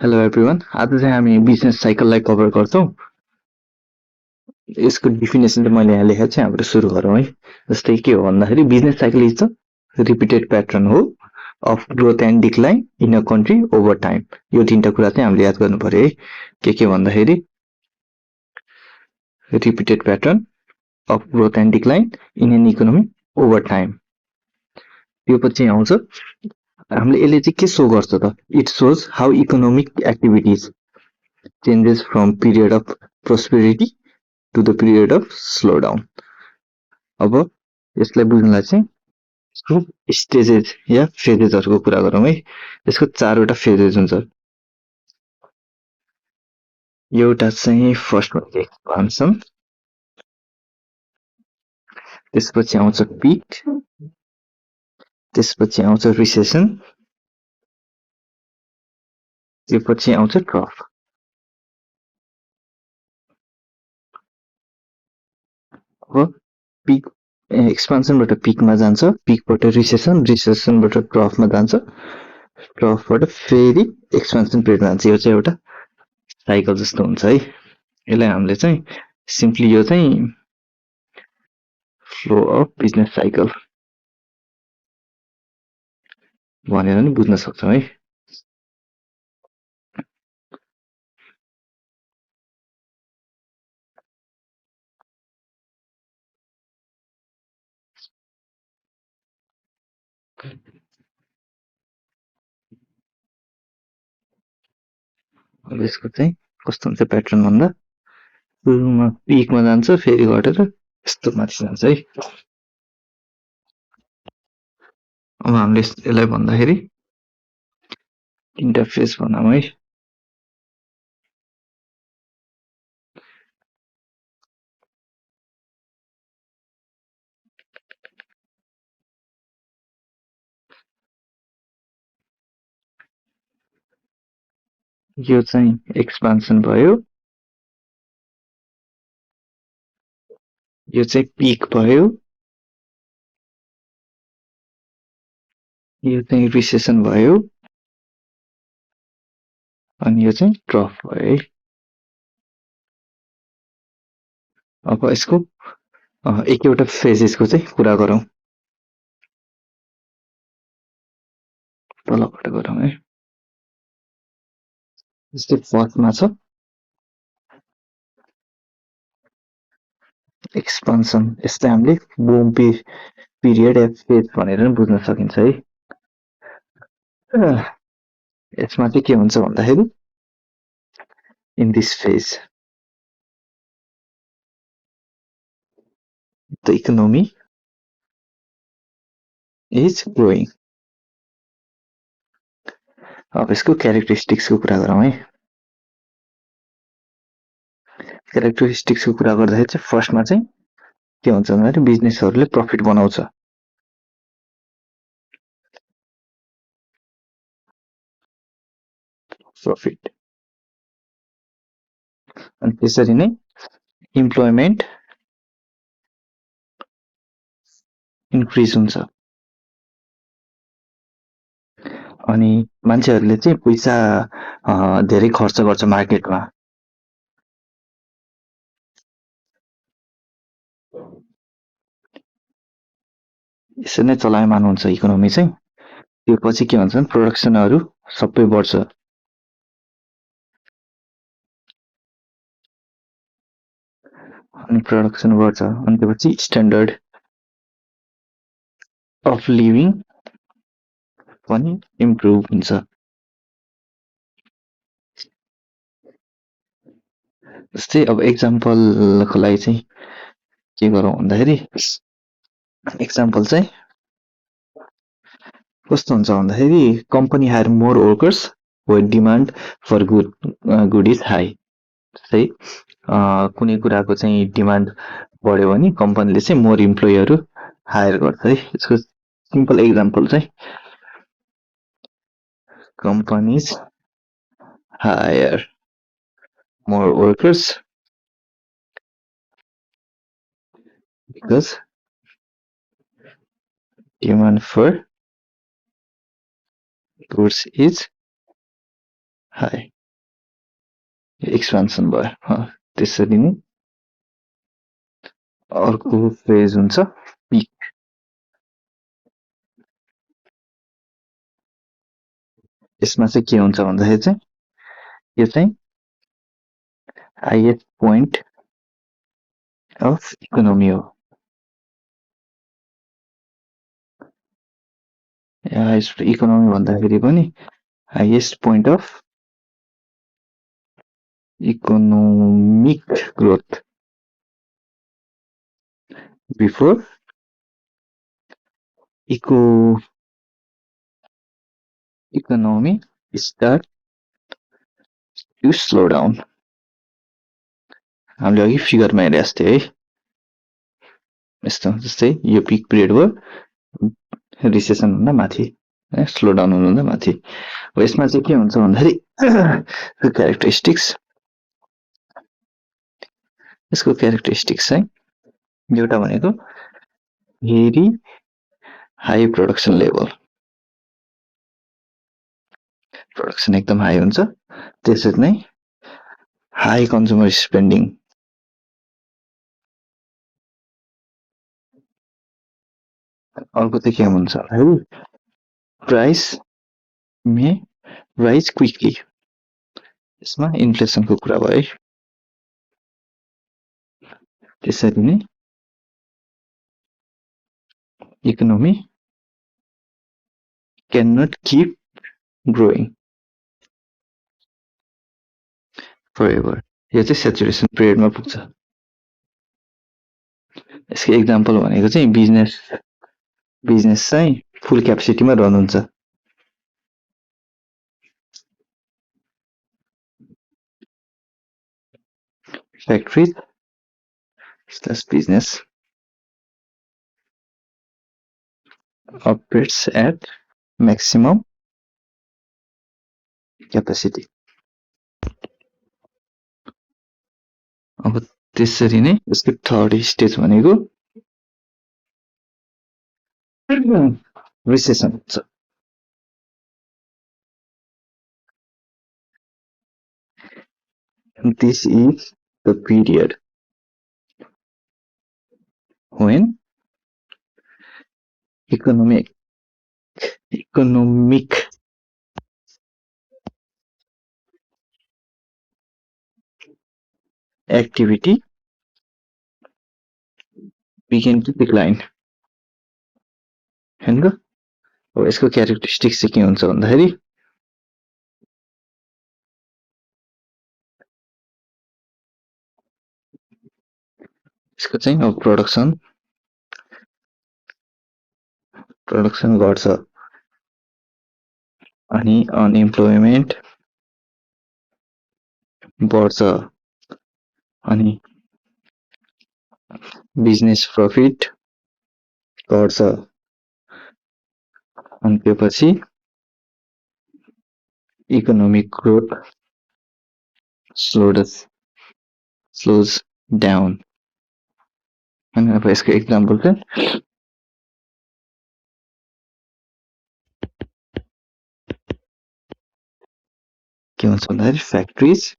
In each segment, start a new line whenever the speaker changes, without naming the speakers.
Hello everyone, आज चाहिँ हामी बिजनेस साइकललाई कभर गर्छौँ। यसको डिफिनेसन चाहिँ मैले यहाँ लेखेको छु, हाम्रो सुरु गरौँ है। जस्तै के हो भन्दाखेरि business cycle is the repeated pattern हो of growth and decline in a country over time. यो तीनटा कुरा चाहिँ हामीले याद गर्नु पर्यो है। के भन्दाखेरि repeated pattern of growth and decline in an economy over time. यो पछि आउँछ हामीले यसले चाहिँ के सो गर्छ त? It shows how economic activities changes from period of prosperity to the period of slow down. अब यसलाई बुझ्नलाई चाहिँ यसको स्टेजेस या फेजेसहरूको कुरा गरौँ है। यसको चारवटा फेजेस हुन्छ। एउटा चाहिँ फर्स्टमा चाहिँ एक्सपान्सन, त्यसपछि आउँछ पिक, त्यसपछि आउँछ रिसेसन, त्यसपछि आउँछ ट्रफ। अब पिक एक्सपान्सनबाट पिकमा जान्छ, पिकबाट रिसेसन, रिसेसनबाट ट्रफमा जान्छ, ट्रफबाट फेरि एक्सपान्सन पिरियडमा जान्छ। यो चाहिँ एउटा साइकल जस्तो हुन्छ है। यसलाई हामीले चाहिँ सिम्पली यो चाहिँ फ्लो अफ बिजनेस साइकल भनेर नि बुझ्न सक्छौँ है। अब यसको चाहिँ कस्तो हुन्छ प्याटर्न भन्दा सुरुमा पिकमा जान्छ, फेरि घटेर यस्तो माथि जान्छ है। अब हामीले यसलाई भन्दाखेरि तीनटा फेज बनाऊँ है। यो चाहिँ एक्सपान्सन भयो, यो चाहिँ पिक भयो, यो चाहिँ रिसेसन भयो, अनि यो चाहिँ ट्रफ भयो है। अब यसको एक एउटा फेजेसको चाहिँ कुरा गरौँ, तलबाट गरौँ है। जस्तै फर्स्टमा छ एक्सपान्सन। यसलाई हामीले बुम पिरियड या फेज भनेर पनि बुझ्न सकिन्छ है। यसमा चाहिँ के हुन्छ भन्दाखेरि in this phase the economy is growing. अब यसको क्यारेक्टरिस्टिक्सको कुरा गरौँ है। क्यारेक्टरिस्टिक्सको कुरा गर्दाखेरि चाहिँ फर्स्टमा चाहिँ के हुन्छ भन्दाखेरि बिजनेसहरूले प्रफिट बनाउँछ। प्रफिट, अनि त्यसरी नै इम्प्लोइमेन्ट इन्क्रिज हुन्छ, अनि मान्छेहरूले चाहिँ पैसा धेरै खर्च गर्छ मार्केटमा। यसरी नै चलायमान हुन्छ इकोनोमी चाहिँ। त्यो पछि के भन्छ भने प्रोडक्सनहरू सबै बढ्छ, अनि प्रोडक्सन बढ्छ, अनि त्यसपछि स्ट्यान्डर्ड अफ लिभिङ पनि इम्प्रुभ हुन्छ। जस्तै अब एक्जाम्पलको लागि चाहिँ के गरौँ भन्दाखेरि एक्जाम्पल चाहिँ कस्तो हुन्छ भन्दाखेरि company hire more workers where demand for good is high. जस्तै कुनै कुराको चाहिँ डिमान्ड बढ्यो भने कम्पनीले चाहिँ मोर इम्प्लोइहरू हायर गर्छ है। यसको सिम्पल एक्जाम्पल चाहिँ companies hire more workers because demand for goods is high expansion भयो त्यसरी नै अर्को फेज हुन्छ पिक यसमा चाहिँ के हुन्छ भन्दाखेरि चाहिँ यो चाहिँ हाइएस्ट पोइन्ट अफ इकोनोमी हो हाइएस्ट इकोनोमी भन्दाखेरि पनि highest point of economic growth before economy start to slow down हामीले अघि फिगरमा हेरे जस्तै है यस्तो जस्तै यो पिक पिरियड भयो रिसेसन भन्दा माथि स्लो डाउन हुनुभन्दा माथि हो यसमा चाहिँ के हुन्छ भन्दाखेरि क्यारेक्टरिस्टिक्स यसको क्यारेक्टरिस्टिक्स चाहिँ एउटा भनेको very high production level production एकदम हाई हुन्छ त्यसरी नै हाई कन्ज्युमर स्पेन्डिङ अर्को चाहिँ के हुन्छ भन्दाखेरि प्राइस मे राइज क्विकली यसमा इन्फ्लेसनको कुरा भयो है त्यसरी नै economy can not keep growing forever यो चाहिँ सेचुरेसन पिरियडमा पुग्छ यसको एक्जाम्पल भनेको चाहिँ बिजनेस चाहिँ फुल क्यापेसिटीमा रन हुन्छ factories / business operates at maximum capacity अब त्यसरी नै यसको थर्ड स्टेज भनेको रिसेसन हुन्छ this is the period when economic activity begin to decline हैन त अब यसको क्यारेक्टरिस्टिक्स चाहिँ के हुन्छ भन्दाखेरि यसको चाहिँ अब प्रोडक्सन घट्छ अनि अनइम्प्लोइमेन्ट बढ्छ अनि बिजनेस प्रफिट घट्छ अनि त्यसपछि इकोनोमिक ग्रोथ स्लोज डाउन अनि अब यसको एक्जाम्पल चाहिँ के हुन्छ भन्दाखेरि factories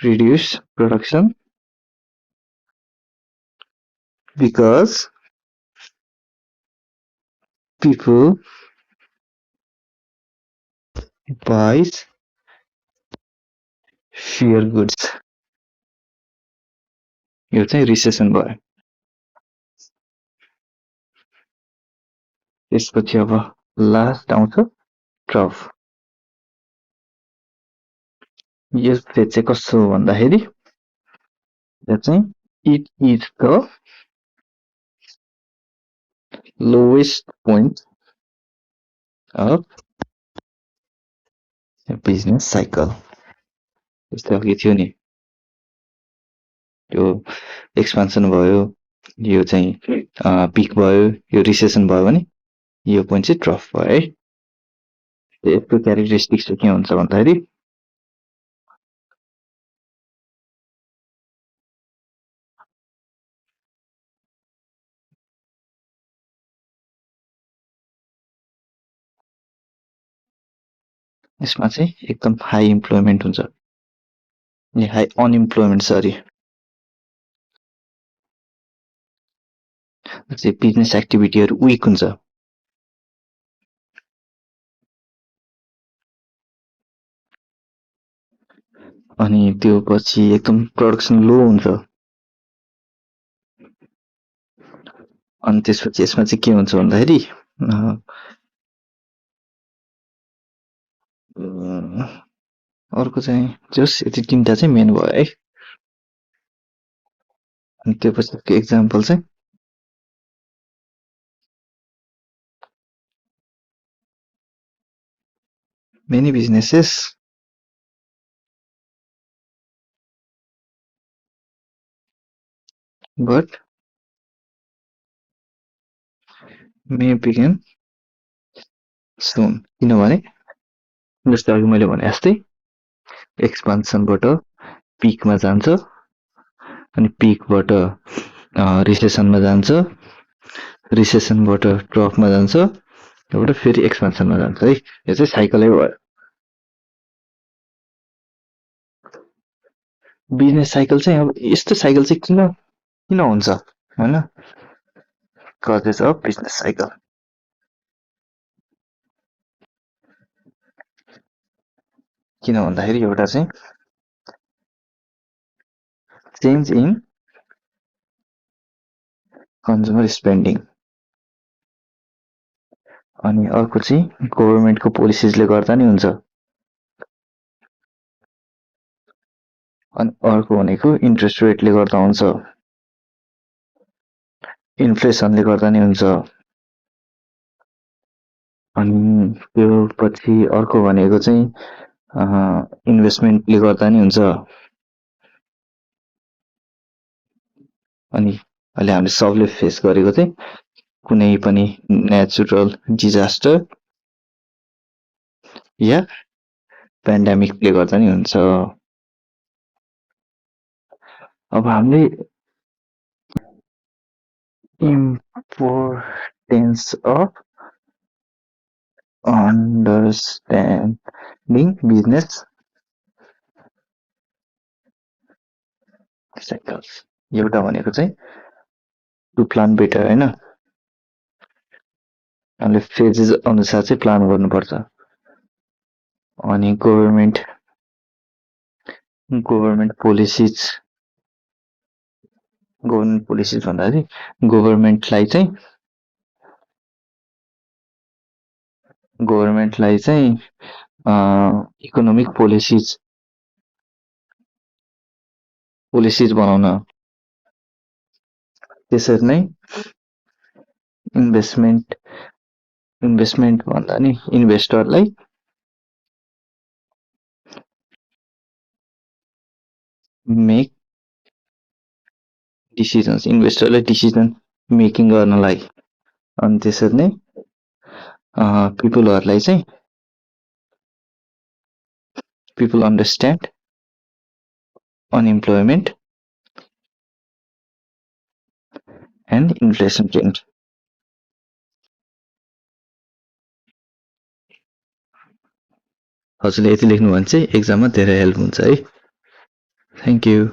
reduce production because people buys fewer goods यो चाहिँ रिसेसन भयो त्यसपछि अब लास्ट आउँछ ट्रफ यो फेज चाहिँ कस्तो भन्दाखेरि यो चाहिँ it is the lowest point of business cycle जस्तै अघि थियो नि त्यो एक्सपान्सन भयो यो चाहिँ पिक भयो यो रिसेसन भयो भने यो पोइन्ट चाहिँ ट्रफ भयो है यसको क्यारेक्टरिस्टिक्स चाहिँ के हुन्छ भन्दाखेरि यसमा चाहिँ एकदम हाई इम्प्लोइमेन्ट हुन्छ, हाई अनइम्प्लोइमेन्ट सरी, चाहिँ बिजनेस एक्टिभिटीहरू विक हुन्छ। अनि त्यो पछि एकदम प्रोडक्सन लो हुन्छ। अनि त्यसपछि यसमा चाहिँ के हुन्छ भन्दाखेरि अर्को चाहिँ जस यति तीनटा चाहिँ मेन भयो है। अनि त्यो पछिको एक्जाम्पल चाहिँ many businesses but may begin soon, किनभने जस्तै अघि मैले भने जस्तै एक्सपान्सनबाट पिकमा जान्छ, अनि पिकबाट रिसेसनमा जान्छ, रिसेसनबाट ड्रपमा जान्छ, त्यहाँबाट फेरि एक्सपान्सनमा जान्छ है। यो चाहिँ साइकलै भयो। बिजनेस साइकल चाहिँ अब यस्तो साइकल चाहिँ किन हुन्छ हैन, कजेस अफ बिजनेस साइकल। किन भन्दाखेरि एउटा चाहिँ चेन्ज इन कन्ज्युमर स्पेन्डिङ, अनि अर्को चाहिँ गभर्नमेन्टको पोलिसिजले गर्दा नि हुन्छ, अनि अर्को भनेको इन्ट्रेस्ट रेटले गर्दा हुन्छ, इन्फ्लेसनले गर्दा नि हुन्छ, अनि त्यो पछि अर्को भनेको चाहिँ इन्भेस्टमेन्टले गर्दा नि हुन्छ। अनि अहिले हामीले सबले फेस गरेको चाहिँ कुनै पनि नेचुरल डिजास्टर या पेन्डेमिकले गर्दा नि हुन्छ। अब हामीले importance of understanding business cycles, एउटा भनेको चाहिँ टु प्लान बेटर हैन, हामीले फेजेस अनुसार चाहिँ प्लान गर्नुपर्छ। अनि गभर्नमेन्ट पोलिसिज भन्दाखेरि गभर्नमेन्टलाई चाहिँ इकोनोमिक पोलिसिज बनाउन, त्यसरी नै इन्भेस्टमेन्ट भन्दा नि इन्भेस्टरलाई मेक डिसिजन्स, इन्भेस्टरलाई डिसिजन मेकिङ गर्नलाई, अनि त्यसरी नै पिपलहरूलाई चाहिँ people understand unemployment and inflation trend. हजुरले यति लेख्नु भने चाहिँ एक्जाममा धेरै हेल्प हुन्छ है। Thank you.